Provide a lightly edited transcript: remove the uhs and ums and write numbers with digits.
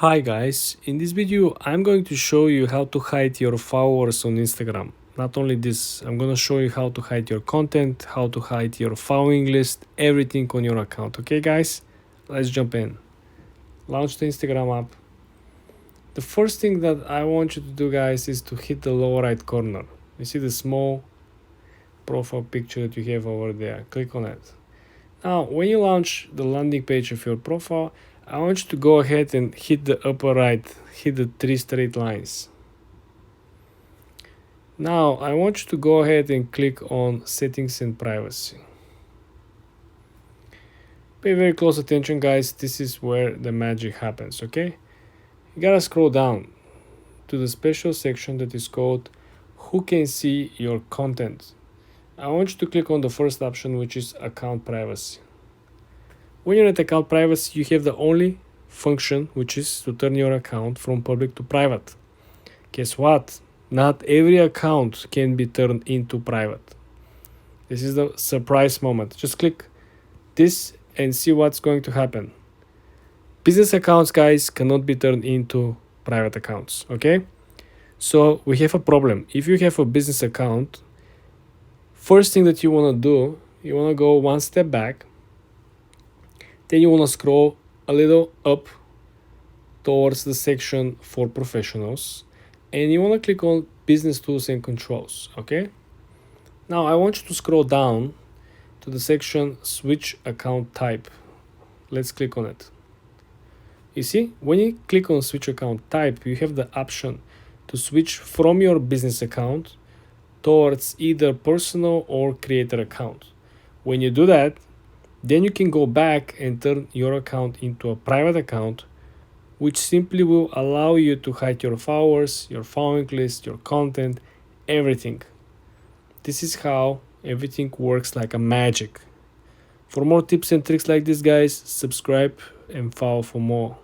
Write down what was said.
Hi guys, in this video I'm going to show you how to hide your followers on Instagram. Not only this, I'm gonna show you how to hide your content, how to hide your following list, everything on your account. Okay guys, let's jump in. Launch the Instagram app. The first thing that I want you to do guys is to hit the lower right corner. You see the small profile picture that you have over there. Click on it. Now when you launch the landing page of your profile, I want you to go ahead and hit the upper right, hit the 3 straight lines. Now I want you to go ahead and click on settings and privacy. Pay very close attention guys, this is where the magic happens, okay? You gotta scroll down to the special section that is called who can see your content. I want you to click on the first option, which is account privacy. When you're at account privacy, you have the only function, which is to turn your account from public to private. Guess what? Not every account can be turned into private. This is the surprise moment. Just click this and see what's going to happen. Business accounts, guys, cannot be turned into private accounts, okay? So we have a problem. If you have a business account, first thing that you want to do, you want to go one step back. Then you want to scroll a little up towards the section for professionals. And you want to click on business tools and controls, okay? Now I want you to scroll down to the section switch account type. Let's click on it. You see, when you click on switch account type, you have the option to switch from your business account towards either personal or creator account. When you do that, then you can go back and turn your account into a private account, which simply will allow you to hide your followers, your following list, your content, everything. This is how everything works like a magic. For more tips and tricks like this, guys, subscribe and follow for more.